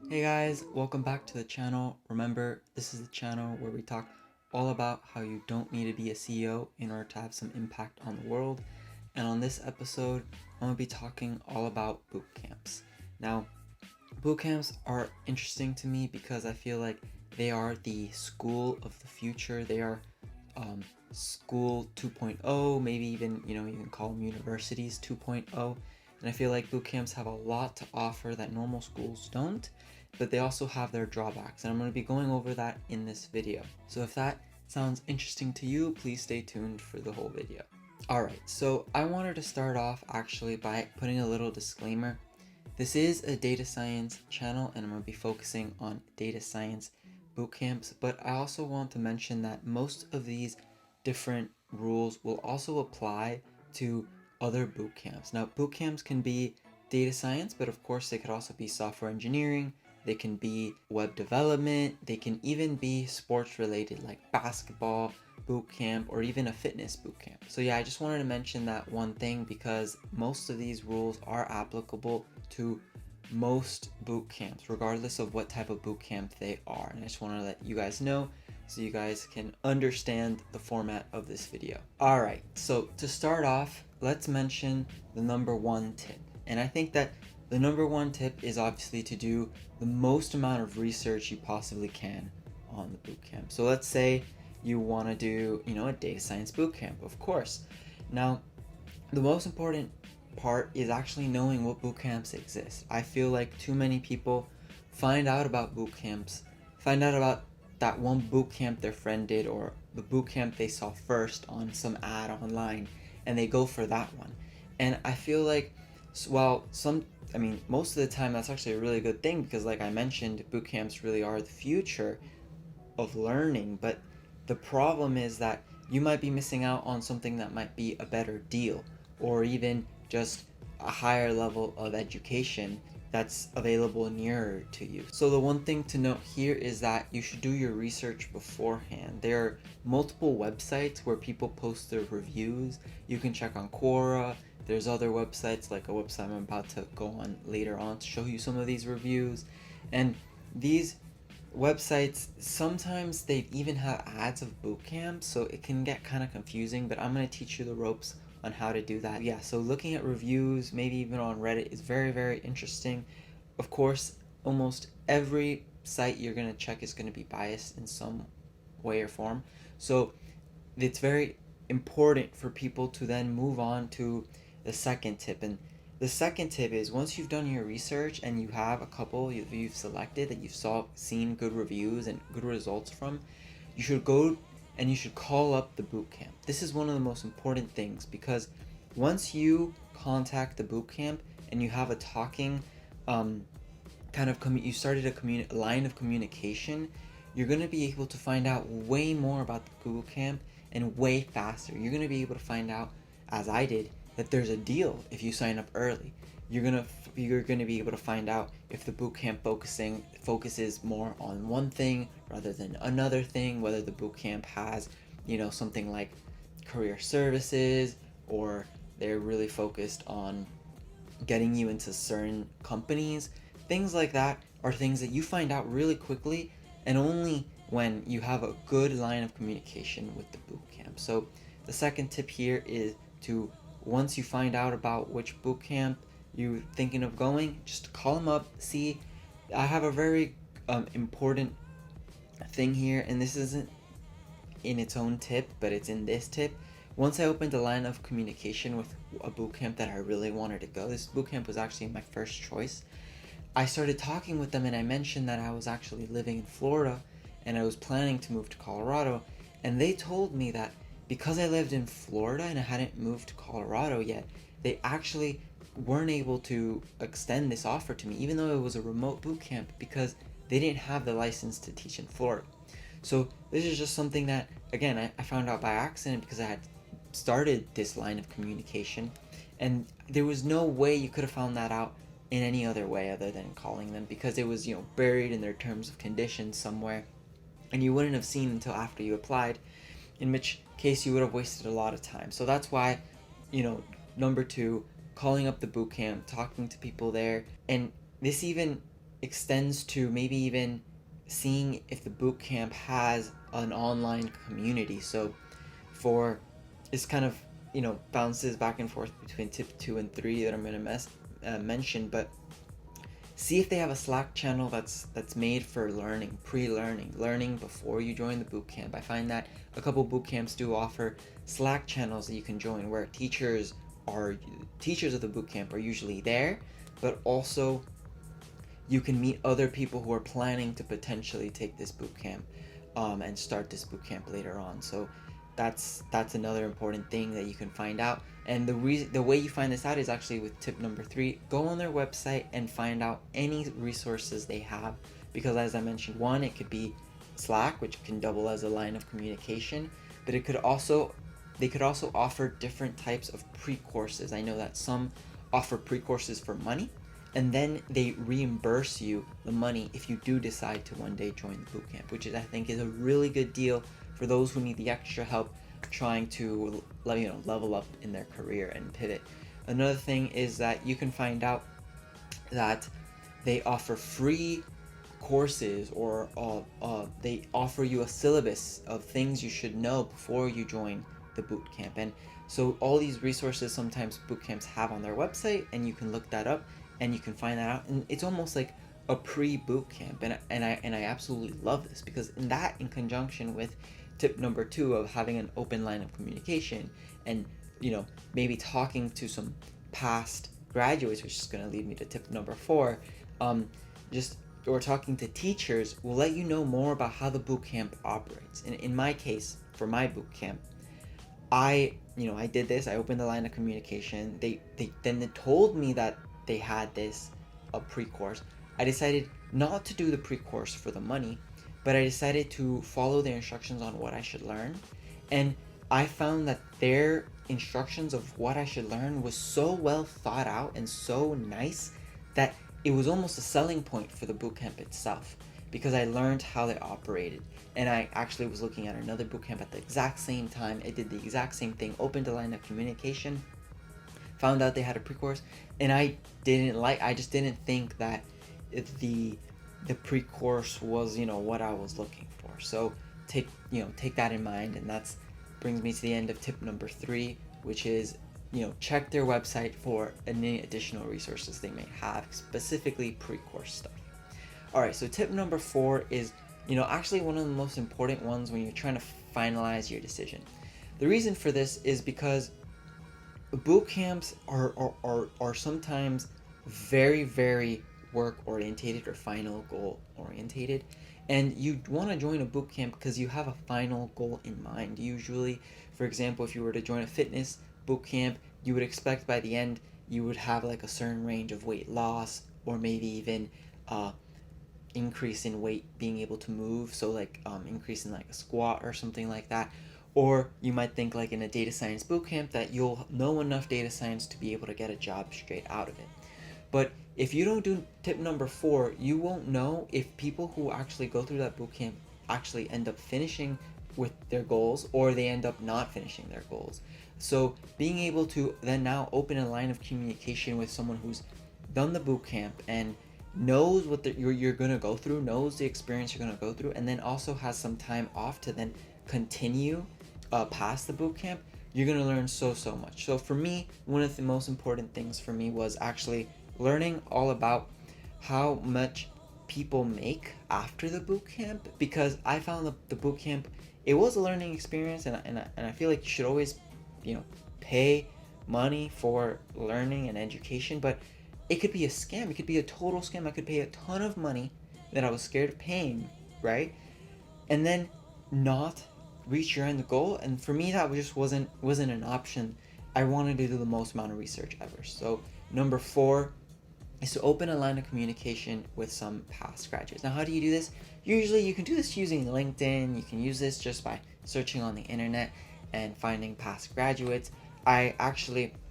Hey guys, welcome back to the channel. Remember, this is the channel where we talk all about how you don't need to be a CEO in order to have some impact on the world. And on this episode, I'm going to be talking all about boot camps. Now, boot camps are interesting to me because I feel like they are the school of the future. They are school 2.0, maybe even, you can call them universities 2.0. And I feel like boot camps have a lot to offer that normal schools don't, but they also have their drawbacks. And I'm going to be going over that in this video. So if that sounds interesting to you, please stay tuned for the whole video. Alright, so I wanted to start off actually by putting a little disclaimer. This is a data science channel and I'm going to be focusing on data science boot camps, but I also want to mention that most of these different rules will also apply to other boot camps. Now, boot camps can be data science, but of course they could also be software engineering, they can be web development, they can even be sports related like basketball boot camp or even a fitness boot camp. So yeah, I just wanted to mention that one thing because most of these rules are applicable to most boot camps regardless of what type of boot camp they are, and I just want to let you guys know so you guys can understand the format of this video. Alright, so to start off, let's mention the number one tip. And I think that the number one tip is obviously to do the most amount of research you possibly can on the bootcamp. So let's say you want to do, a data science bootcamp, of course. Now, the most important part is actually knowing what bootcamps exist. I feel like too many people find out about bootcamps, find out about that one bootcamp their friend did or the bootcamp they saw first on some ad online, and they go for that one. And I feel like, most of the time that's actually a really good thing because like I mentioned, boot camps really are the future of learning, but the problem is that you might be missing out on something that might be a better deal or even just a higher level of education that's available nearer to you. So the one thing to note here is that you should do your research beforehand. There are multiple websites where people post their reviews. You can check on Quora. There's other websites like a website I'm about to go on later on to show you some of these reviews. And these websites, sometimes they even have ads of boot camps, so it can get kind of confusing, but I'm going to teach you the ropes on how to do that. Yeah, so looking at reviews, maybe even on Reddit, is very, very interesting. Of course, almost every site you're going to check is going to be biased in some way or form. So it's very important for people to then move on to the second tip. And the second tip is once you've done your research and you have a couple you've selected that you've seen good reviews and good results from, you should go and you should call up the bootcamp. This is one of the most important things because once you contact the bootcamp and you have a talking you started a line of communication, you're going to be able to find out way more about the bootcamp and way faster. You're going to be able to find out, as I did, that there's a deal if you sign up early. You're gonna be able to find out if the bootcamp focuses more on one thing rather than another thing, whether the bootcamp has, something like career services, or they're really focused on getting you into certain companies. Things like that are things that you find out really quickly and only when you have a good line of communication with the bootcamp. So the second tip here is to, once you find out about which bootcamp you're thinking of going, just call them up. See, I have a very important thing here, and this isn't in its own tip, but it's in this tip. Once I opened a line of communication with a bootcamp that I really wanted to go, this bootcamp was actually my first choice. I started talking with them and I mentioned that I was actually living in Florida and I was planning to move to Colorado, and they told me that because I lived in Florida and I hadn't moved to Colorado yet, they actually weren't able to extend this offer to me, even though it was a remote boot camp, because they didn't have the license to teach in Florida. So this is just something that, again, I found out by accident because I had started this line of communication, and there was no way you could have found that out in any other way other than calling them, because it was, buried in their terms of conditions somewhere, and you wouldn't have seen until after you applied, in which case you would have wasted a lot of time. So that's why, number two, calling up the bootcamp, talking to people there, and this even extends to maybe even seeing if the bootcamp has an online community. So for it's kind of, bounces back and forth between tip 2 and 3 that I'm going to mention, but see if they have a Slack channel that's made for learning, learning before you join the bootcamp. I find that a couple bootcamps do offer Slack channels that you can join where teachers of the bootcamp are usually there, but also you can meet other people who are planning to potentially take this bootcamp, and start this bootcamp later on. So that's another important thing that you can find out. And the way you find this out is actually with tip number 3. Go on their website and find out any resources they have, because as I mentioned, one, it could be Slack, which can double as a line of communication, but they could also offer different types of pre-courses. I know that some offer pre-courses for money, and then they reimburse you the money if you do decide to one day join the bootcamp, which I think is a really good deal for those who need the extra help trying to level up in their career and pivot. Another thing is that you can find out that they offer free courses, or they offer you a syllabus of things you should know before you join the bootcamp. And so all these resources sometimes bootcamps have on their website, and you can look that up and you can find that out, and it's almost like a pre-bootcamp. And I absolutely love this, because in conjunction with tip number 2 of having an open line of communication, and maybe talking to some past graduates, which is going to lead me to tip number 4, or talking to teachers will let you know more about how the bootcamp operates. And in my case, for my bootcamp, I did this. I opened the line of communication. They told me that they had a pre-course. I decided not to do the pre-course for the money, but I decided to follow their instructions on what I should learn. And I found that their instructions of what I should learn was so well thought out and so nice that it was almost a selling point for the bootcamp itself, because I learned how they operated. And I actually was looking at another bootcamp at the exact same time. I did the exact same thing, opened a line of communication, found out they had a pre-course, and I just didn't think that the pre-course was what I was looking for. So take that in mind, and that's brings me to the end of tip number 3, which is check their website for any additional resources they may have, specifically pre-course stuff. All right, so tip number 4 is actually one of the most important ones when you're trying to finalize your decision. The reason for this is because boot camps are sometimes very, very work orientated or final goal orientated, and you want to join a boot camp because you have a final goal in mind. Usually, for example, if you were to join a fitness boot camp, you would expect by the end you would have like a certain range of weight loss, or maybe even increase in weight, being able to move, so like increase in like a squat or something like that. Or you might think like in a data science bootcamp that you'll know enough data science to be able to get a job straight out of it. But if you don't do tip number 4, you won't know if people who actually go through that bootcamp actually end up finishing with their goals, or they end up not finishing their goals. So being able to then now open a line of communication with someone who's done the bootcamp and knows what you're going to go through, knows the experience you're going to go through, and then also has some time off to then continue past the bootcamp, you're going to learn so much. So for me, one of the most important things for me was actually learning all about how much people make after the bootcamp, because I found the bootcamp, it was a learning experience, and I feel like you should always pay money for learning and education, but it could be a scam. It could be a total scam. I could pay a ton of money that I was scared of paying, right? And then not reach your end goal. And for me, that just wasn't an option. I wanted to do the most amount of research ever. So number 4 is to open a line of communication with some past graduates. Now, how do you do this? Usually you can do this using LinkedIn. You can use this just by searching on the internet and finding past graduates.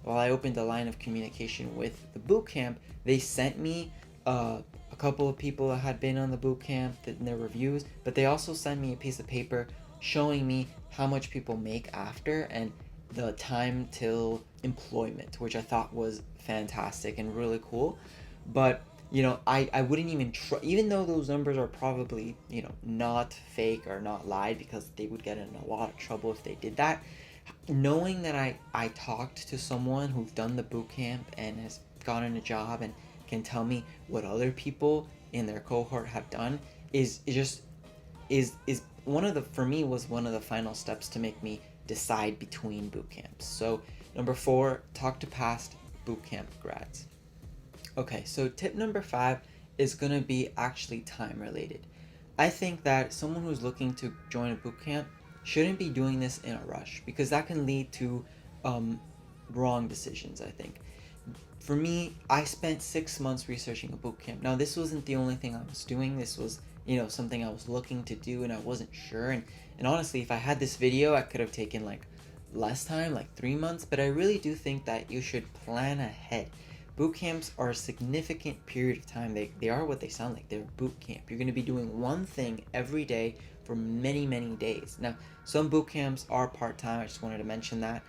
While I opened a line of communication with the bootcamp, they sent me a couple of people that had been on the bootcamp in their reviews, but they also sent me a piece of paper showing me how much people make after and the time till employment, which I thought was fantastic and really cool. But I wouldn't even try, even though those numbers are probably, not fake or not lied, because they would get in a lot of trouble if they did that. Knowing that I talked to someone who's done the boot camp and has gotten a job and can tell me what other people in their cohort have done is one of the, for me, was one of the final steps to make me decide between boot camps. So number 4, talk to past boot camp grads. Okay, so tip number 5 is going to be actually time related. I think that someone who's looking to join a boot camp shouldn't be doing this in a rush, because that can lead to wrong decisions, I think. For me, I spent 6 months researching a boot camp. Now, this wasn't the only thing I was doing. This was, something I was looking to do, and I wasn't sure. And honestly, if I had this video, I could have taken like less time, like 3 months. But I really do think that you should plan ahead. Boot camps are a significant period of time. They are what they sound like. They're boot camp. You're going to be doing one thing every day for many, many days. Now, some boot camps are part-time. I just wanted to mention that.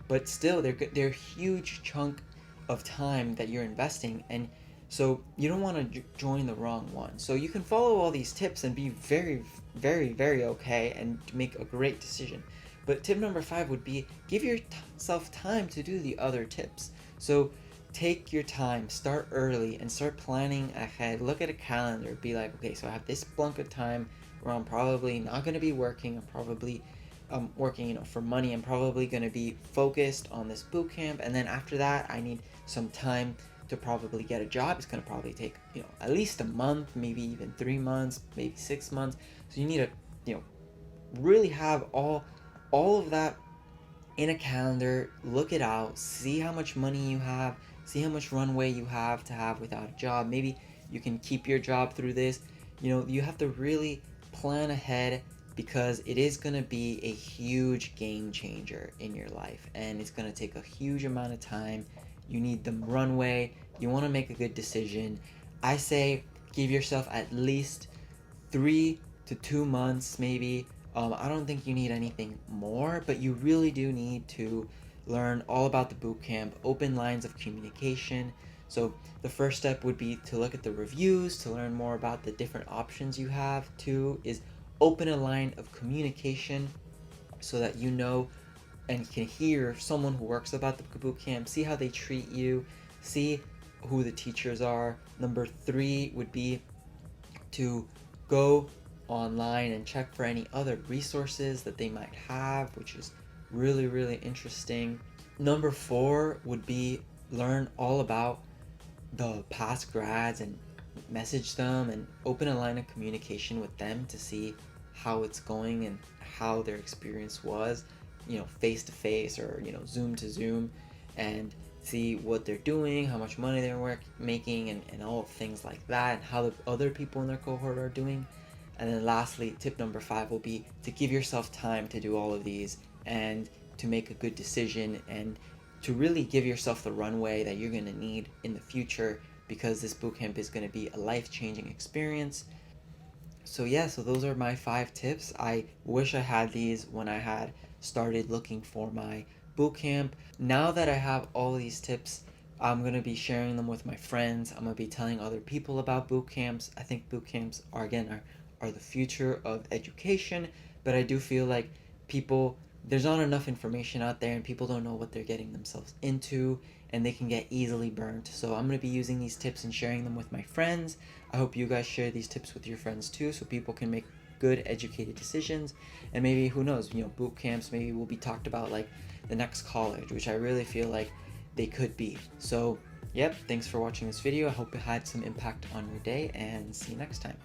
But still, they're a huge chunk of time that you're investing, and so you don't want to join the wrong one. So you can follow all these tips and be very, very, very okay and make a great decision. But tip number 5 would be, give yourself time to do the other tips. So take your time, start early, and start planning ahead. Look at a calendar, be like, okay, so I have this block of time where I'm probably not going to be working. I'm probably working, for money. I'm probably going to be focused on this boot camp, and then after that, I need some time to probably get a job. It's going to probably take, at least a month, maybe even 3 months, maybe 6 months. So you need to, really have all of that in a calendar. Look it out, see how much money you have, see how much runway you have to have without a job. Maybe you can keep your job through this. You have to really plan ahead, because it is going to be a huge game changer in your life, and it's going to take a huge amount of time. You need the runway. You want to make a good decision. I say give yourself at least 3 to 2 months, maybe. I don't think you need anything more, but you really do need to learn all about the boot camp, open lines of communication. So the first step would be to look at the reviews, to learn more about the different options you have. 2 is open a line of communication, so that you know and can hear someone who works about the boot camp, see how they treat you, see who the teachers are. Number 3 would be to go online and check for any other resources that they might have, which is really, really interesting. Number 4 would be learn all about the past grads and message them and open a line of communication with them to see how it's going and how their experience was, face to face or, Zoom to Zoom, and see what they're doing, how much money they're making, and all things like that, and how the other people in their cohort are doing. And then lastly, tip number 5 will be to give yourself time to do all of these and to make a good decision, and to really give yourself the runway that you're going to need in the future, because this bootcamp is going to be a life-changing experience. So yeah, so those are my 5 tips. I wish I had these when I had started looking for my bootcamp. Now that I have all these tips, I'm going to be sharing them with my friends. I'm going to be telling other people about bootcamps. I think bootcamps are the future of education, but I do feel like there's not enough information out there, and people don't know what they're getting themselves into, and they can get easily burnt. So I'm going to be using these tips and sharing them with my friends. I hope you guys share these tips with your friends too, so people can make good, educated decisions. And maybe, who knows, boot camps maybe will be talked about like the next college, which I really feel like they could be. So yep, thanks for watching this video. I hope it had some impact on your day, and see you next time.